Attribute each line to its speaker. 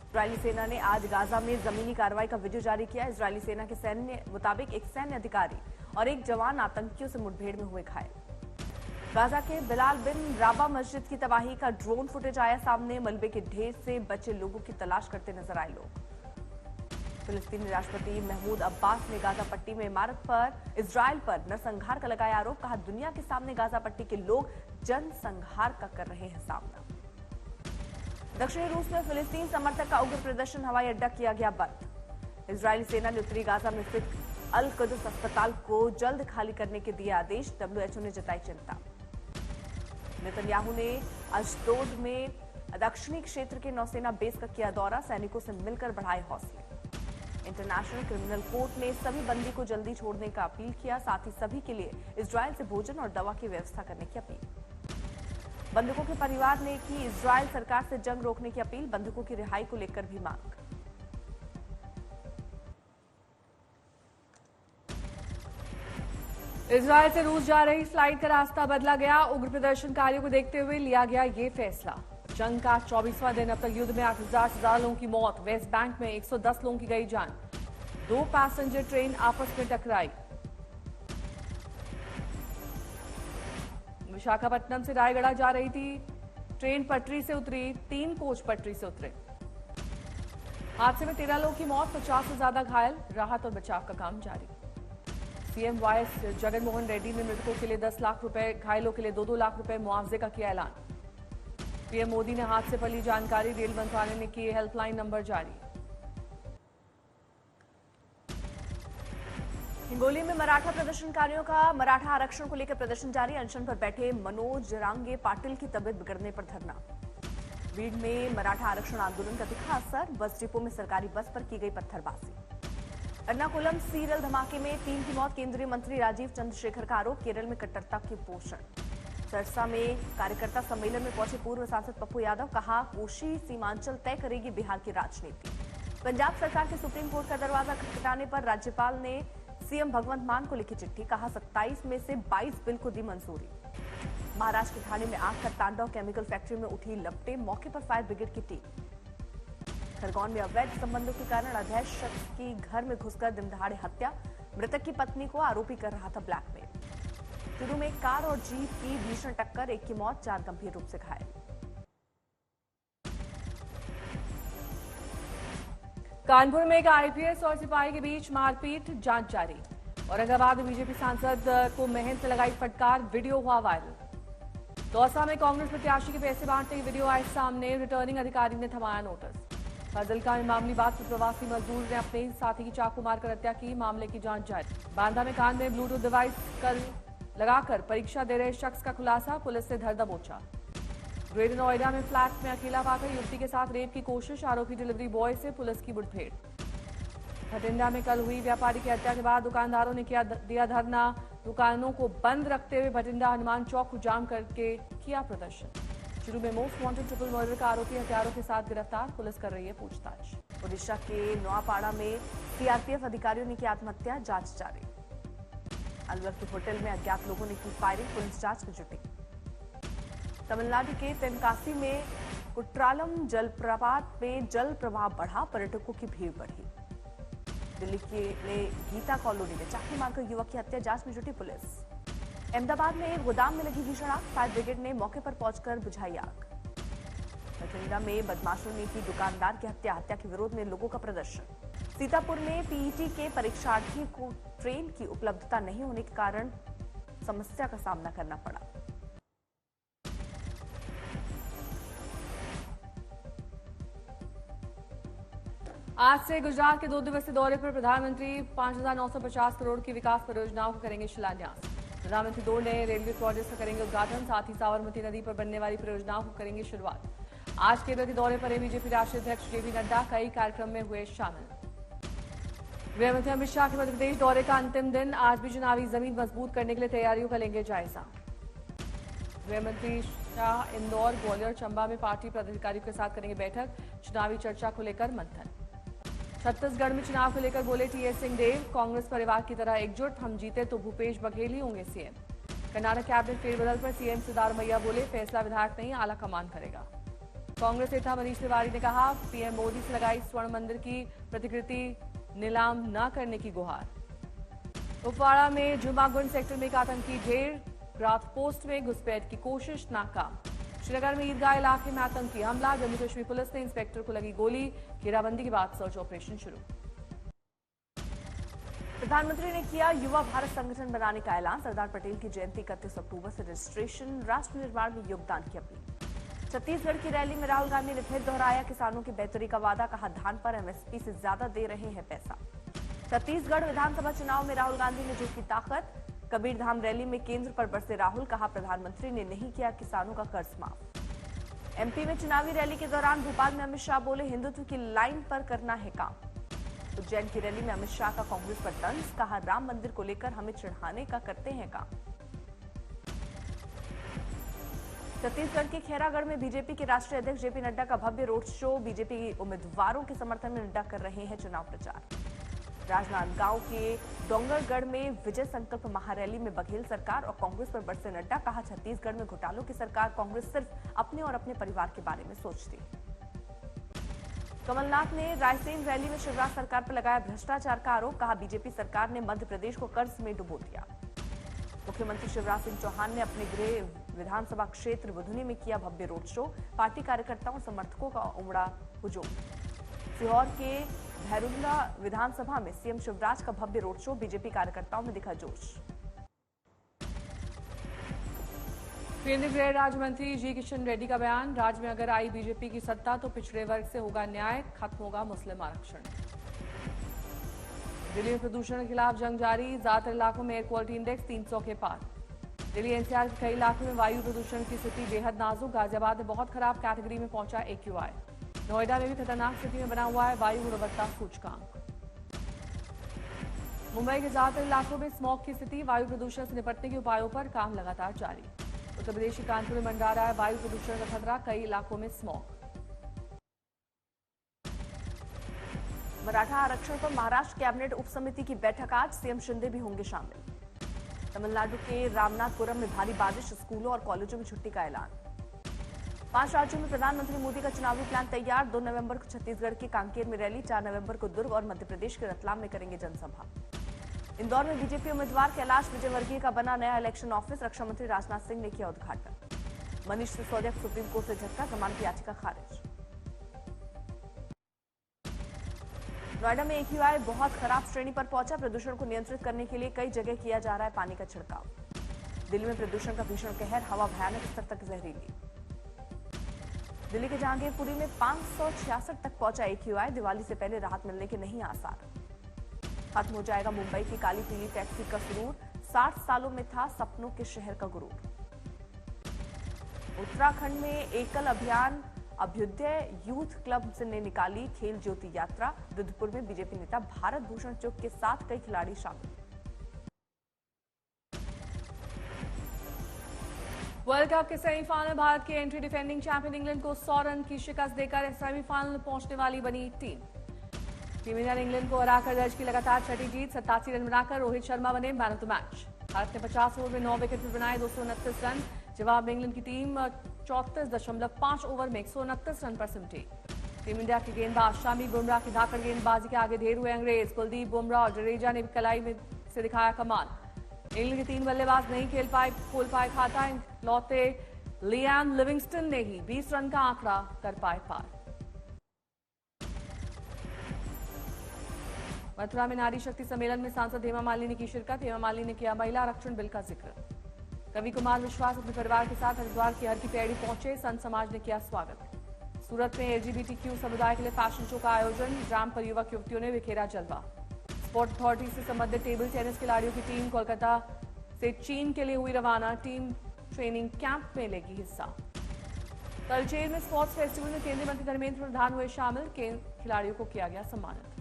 Speaker 1: Israeli सेना ने आज गाजा में जमीनी कार्रवाई का वीडियो जारी किया। इजरायली सेना के सैन्य मुताबिक एक सैन्य अधिकारी और एक जवान आतंकियों से मुठभेड़ में हुए घायल। गाजा के बिलाल बिन राबा मस्जिद की तबाही का ड्रोन फुटेज आया सामने। मलबे के ढेर से बचे लोगों की तलाश करते नजर आए लोग। फिलिस्तीनी राष्ट्रपति महमूद अब्बास ने गाजा पट्टी में इमारत पर इजरायल पर नरसंहार का लगाया आरोप। कहा, दुनिया के सामने गाजा पट्टी के लोग जनसंहार का कर रहे हैं सामना। दक्षिणी रूस में फिलिस्तीन समर्थक का उग्र प्रदर्शन, हवाई अड्डा किया गया बंद। इजरायली सेना ने उत्तरी गाजा में स्थित अल कुद्स अस्पताल को जल्द खाली करने के दिए आदेश। डब्ल्यूएचओ ने जताई चिंता। नेतन्याहू ने अशदोद में दक्षिणी क्षेत्र के नौसेना बेस का किया दौरा। सैनिकों से मिलकर बढ़ाए हौसले। इंटरनेशनल क्रिमिनल कोर्ट ने सभी बंदी को जल्दी छोड़ने का अपील किया। साथ ही सभी के लिए इजरायल से भोजन और दवा की व्यवस्था करने की अपील। बंधकों के परिवार ने की इजरायल सरकार से जंग रोकने की अपील। बंधकों की रिहाई को लेकर भी मांग। इजरायल से रूस जा रही फ्लाइट का रास्ता बदला गया। उग्र प्रदर्शनकारियों को देखते हुए लिया गया ये फैसला। जंग का 24वां दिन, अब तक युद्ध में 8,000 से ज्यादा लोगों की मौत। वेस्ट बैंक में 110 लोगों की गई जान। 2 पैसेंजर ट्रेन आपस में टकराई। विशाखापट्टनम से रायगढ़ जा रही थी ट्रेन, पटरी से उतरी। 3 कोच पटरी से उतरे। हादसे में 13 लोगों की मौत, 50 से ज्यादा घायल। राहत और बचाव का काम जारी। सीएम वाईएस जगनमोहन रेड्डी ने मृतकों के लिए 10 लाख रुपए, घायलों के लिए 2-2 लाख रुपए मुआवजे का किया ऐलान। पीएम मोदी ने हादसे पर ली जानकारी। रेल मंत्रालय ने किए हेल्पलाइन नंबर जारी। हिंगोली में मराठा प्रदर्शनकारियों का मराठा आरक्षण को लेकर प्रदर्शन जारी। अनशन पर बैठे मनोज जरांगे पाटिल की तबीयत बिगड़ने पर धरना। बीड़ में मराठा आरक्षण आंदोलन का दिखा असर। बस डिपो में सरकारी बस पर की गई पत्थरबाजी। एर्नाकुलम सीरियल धमाके में 3 की मौत। केंद्रीय मंत्री राजीव चंद्रशेखर का आरोप। केरल में कट्टरता की पोषण। सरसा में कार्यकर्ता सम्मेलन में पहुंचे पूर्व सांसद पप्पू यादव। कहा, कोशी सीमांचल तय करेगी बिहार की राजनीति। पंजाब सरकार के सुप्रीम कोर्ट का दरवाजा खटखटाने पर राज्यपाल ने सीएम भगवंत मान को लिखी चिट्ठी। कहा, 27 में से 22 बिल को दी मंजूरी। महाराष्ट्र के ठाणे में आग का तांडव। केमिकल फैक्ट्री में उठी लपटें। मौके पर फायर ब्रिगेड की टीम। खरगोन में अवैध संबंधों के कारण अधेश शख्स की घर में घुसकर दिनदहाड़े हत्या। मृतक की पत्नी को आरोपी कर रहा था ब्लैकमेल। चूरू में कार और जीप की भीषण टक्कर। 1 की मौत, 4 गंभीर रूप से घायल। कानपुर में एक आईपीएस और सिपाही के बीच मारपीट, जांच जारी। औरंगाबाद में बीजेपी सांसद को महंत ने लगाई फटकार, वीडियो हुआ वायरल। दौसा में कांग्रेस प्रत्याशी के पैसे बांटने की वीडियो आए सामने। रिटर्निंग अधिकारी ने थमाया नोटिस। फाजिल्का में मामूली बात पर प्रवासी मजदूर ने अपने साथी की चाकू मारकर हत्या की। मामले की जांच जारी। बांदा में कान में ब्लूटूथ डिवाइस लगाकर परीक्षा दे रहे शख्स का खुलासा। पुलिस ने धर दबोचा। ग्रेटर नोएडा में फ्लैट में अकेला पाकर युवती के साथ रेप की कोशिश। आरोपी डिलीवरी बॉय से पुलिस की मुठभेड़। भटिंडा में कल हुई व्यापारी की हत्या के बाद दुकानदारों ने दिया धरना। दुकानों को बंद रखते हुए भटिंडा हनुमान चौक को जाम करके किया प्रदर्शन। शुरू में मोस्ट वांटेड ट्रिपल मर्डर का आरोपी हथियारों के साथ गिरफ्तार। पुलिस कर रही है पूछताछ। ओडिशा के नोआपाड़ा में सीआरपीएफ अधिकारियों ने की आत्महत्या, जांच जारी। अलवर के होटल में अज्ञात लोगों ने की फायरिंग। पुलिस जांच में जुटी। तमिलनाडु के तेनकासी में कुट्रालम जलप्रपात में जल प्रवाह बढ़ा। पर्यटकों की भीड़ बढ़ी। दिल्ली के गीता कॉलोनी में चाकू मारकर युवक की हत्या, जांच में जुटी पुलिस। अहमदाबाद में एक गोदाम में लगी भीषण आग। फायर ब्रिगेड ने मौके पर पहुंचकर बुझाई आग। बठिंडा में बदमाशों ने की दुकानदार की हत्या। हत्या के विरोध में लोगों का प्रदर्शन। सीतापुर में पीईटी के परीक्षार्थी को ट्रेन की उपलब्धता नहीं होने के कारण समस्या का सामना करना पड़ा। आज से गुजरात के 2 दिवसीय दौरे पर प्रधानमंत्री 5,950 करोड़ की विकास परियोजनाओं का करेंगे शिलान्यास। प्रधानमंत्री 2 नए रेलवे प्रोजेक्ट्स का करेंगे उद्घाटन। साथ ही साबरमती नदी पर बनने वाली परियोजनाओं को करेंगे शुरुआत। आज केरल के दौरे पर बीजेपी राष्ट्रीय अध्यक्ष जेपी नड्डा कई कार्यक्रम में हुए शामिल। गृहमंत्री अमित शाह के मध्य प्रदेश दौरे का अंतिम दिन। आज भी चुनावी जमीन मजबूत करने के लिए तैयारियों का लेंगे जायजा। गृहमंत्री शाह इंदौर, ग्वालियर, चंबा में पार्टी पदाधिकारियों के साथ करेंगे बैठक। चुनावी चर्चा को लेकर मंथन। छत्तीसगढ़ में चुनाव को लेकर बोले टीएस सिंहदेव, कांग्रेस परिवार की तरह एकजुट, हम जीते तो भूपेश बघेल ही होंगे सीएम। कर्नाटक कैबिनेट फेरबदल पर सीएम सिद्धारमैया बोले, फैसला विधायक नहीं आला कमान करेगा। कांग्रेस नेता मनीष तिवारी ने कहा, पीएम मोदी से लगाई स्वर्ण मंदिर की प्रतिकृति नीलाम न करने की गुहार। कुपवाड़ा में जुमागुंड सेक्टर में एक आतंकी ढेर, ग्राफ पोस्ट में घुसपैठ की कोशिश नाकाम। श्रीनगर में ईदगाह इलाके में आतंकी हमला, जम्मू कश्मीर पुलिस ने इंस्पेक्टर को लगी गोली, घेराबंदी के बाद सर्च ऑपरेशन शुरू।
Speaker 2: प्रधानमंत्री ने किया युवा भारत संगठन बनाने का ऐलान, सरदार पटेल की जयंती 31 अक्टूबर से रजिस्ट्रेशन, राष्ट्र निर्माण में योगदान की अपील। छत्तीसगढ़ की रैली में राहुल गांधी ने फिर दोहराया किसानों की बेहतरी का वादा, कहा धान पर एमएसपी से ज्यादा दे रहे हैं पैसा। छत्तीसगढ़ विधानसभा चुनाव में राहुल गांधी ने झोंकी ताकत, कबीरधाम रैली में केंद्र पर बरसे राहुल, कहा प्रधानमंत्री ने नहीं किया किसानों का कर्ज माफ। एमपी में चुनावी रैली के दौरान भोपाल में अमित शाह बोले, हिंदुत्व की लाइन पर करना है काम। उज्जैन की रैली में अमित शाह का कांग्रेस पर तंज, कहा राम मंदिर को लेकर हमें चिढ़ाने का करते हैं काम। छत्तीसगढ़ के खैरागढ़ में बीजेपी के राष्ट्रीय अध्यक्ष जेपी नड्डा का भव्य रोड शो, बीजेपी उम्मीदवारों के समर्थन में नड्डा कर रहे हैं चुनाव प्रचार। राजनांदगांव के डोंगरगढ़ में विजय संकल्प महारैली में बघेल सरकार और कांग्रेस पर बरसे नड्डा, कहा छत्तीसगढ़ में घोटालों की सरकार, कांग्रेस सिर्फ अपने और अपने परिवार के बारे में सोचती। कमलनाथ ने रायसेन रैली में शिवराज सरकार पर लगाया भ्रष्टाचार का आरोप, कहा बीजेपी सरकार ने मध्य प्रदेश को कर्ज में डुबो दिया। मुख्यमंत्री शिवराज सिंह चौहान ने अपने गृह विधानसभा क्षेत्र बुधनी में किया भव्य रोड शो, पार्टी कार्यकर्ताओं और समर्थकों का उमड़ा हुजूम। सीहोर के भैरुल्ला विधानसभा में सीएम शिवराज का भव्य रोड शो, बीजेपी कार्यकर्ताओं में दिखा जोश।
Speaker 1: केंद्रीय गृह राज्य मंत्री जी किशन रेड्डी का बयान, राज्य में अगर आई बीजेपी की सत्ता तो पिछड़े वर्ग से होगा न्याय, खत्म होगा मुस्लिम आरक्षण। दिल्ली में प्रदूषण के खिलाफ जंग जारी, ज्यादातर इलाकों में एयर क्वालिटी इंडेक्स 300 के पार। दिल्ली एनसीआर के कई इलाकों में वायु प्रदूषण की स्थिति बेहद नाजुक, गाजियाबाद में बहुत खराब कैटेगरी में पहुंचा AQI। नोएडा में भी खतरनाक स्थिति में बना हुआ है वायु गुणवत्ता सूचकांक। मुंबई के ज्यादातर इलाकों में स्मॉग की स्थिति, वायु प्रदूषण से निपटने के उपायों पर काम लगातार जारी। उत्तर प्रदेश के कानपुर में मंडरा रहा है वायु प्रदूषण का खतरा, कई इलाकों में स्मॉग।
Speaker 2: मराठा आरक्षण पर महाराष्ट्र कैबिनेट उप समिति की बैठक आज, सीएम शिंदे भी होंगे शामिल। तमिलनाडु के रामनाथपुरम में भारी बारिश, स्कूलों और कॉलेजों में छुट्टी का ऐलान। 5 राज्यों में प्रधानमंत्री मोदी का चुनावी प्लान तैयार, 2 नवंबर को छत्तीसगढ़ के कांकेर में रैली, 4 नवंबर को दुर्ग और मध्य प्रदेश के रतलाम में करेंगे जनसभा। इंदौर में बीजेपी उम्मीदवार कैलाश विजयवर्गीय का बना नया इलेक्शन ऑफिस, रक्षा मंत्री राजनाथ सिंह ने किया उद्घाटन। मनीष सिसोदिया को सुप्रीम कोर्ट से झटका, जमानत याचिका खारिज। नोएडा में AQI बहुत खराब श्रेणी पर पहुंचा, प्रदूषण को नियंत्रित करने के लिए कई जगह किया जा रहा है पानी का छिड़काव। दिल्ली में प्रदूषण का भीषण कहर, हवा भयानक स्तर तक जहरीली। दिल्ली के जहांगीरपुरी में 566 तक पहुंचा AQI, दिवाली से पहले राहत मिलने के नहीं आसार। खत्म हो जाएगा मुंबई की काली पीली टैक्सी का सुरूर, 60 सालों में था सपनों के शहर का गुरूर। उत्तराखंड में एकल अभियान, अभ्युदय यूथ क्लब ने निकाली खेल ज्योति यात्रा, रुद्रपुर में बीजेपी नेता भारत भूषण चुग के साथ कई खिलाड़ी शामिल।
Speaker 1: वर्ल्ड कप के सेमीफाइनल, भारत की एंट्री डिफेंडिंग चैंपियन इंग्लैंड को 100 रन की शिकस्त देकर सेमीफाइनल में पहुंचने वाली बनी टीम इंडिया ने इंग्लैंड को हराकर दर्ज की लगातार छठी जीत, 87 रन बनाकर रोहित शर्मा बने man of the match. Bharat ने 50 ओवर में 9 विकेट बनाए, 229 रन। जवाब में इंग्लैंड की टीम 34.5 ओवर में 129 रन पर सिमटी। टीम इंडिया के गेंदबाज शामी बुमराह की धाकड़ गेंदबाजी के आगे ढेर हुए अंग्रेज। कुलदीप बुमराह और जडेजा ने कलाई में से दिखाया कमाल। इंग्लैंड के 3 बल्लेबाज नहीं खोल पाए खाता, लौटे लियाम लिविंगस्टन ने ही 20 रन का आंकड़ा कर पाए पार। मथुरा में नारी शक्ति सम्मेलन में सांसद हेमा मालिनी की शिरकत, हेमा मालिनी ने किया महिला आरक्षण बिल का जिक्र। कवि कुमार विश्वास अपने परिवार के साथ हरिद्वार की हर की पैड़ी पहुंचे, संत समाज ने किया स्वागत। सूरत में LGBTQ समुदाय के लिए फैशन शो का आयोजन, ग्राम पर युवक युवतियों ने बिखेरा जलवा। स्पोर्ट अथॉरिटी से संबंधित टेबल टेनिस खिलाड़ियों की टीम कोलकाता से चीन के लिए हुई रवाना, टीम ट्रेनिंग कैंप में लेगी हिस्सा। तलचेर में स्पोर्ट्स फेस्टिवल में केंद्रीय मंत्री धर्मेंद्र प्रधान हुए शामिल, खिलाड़ियों को किया गया सम्मानित।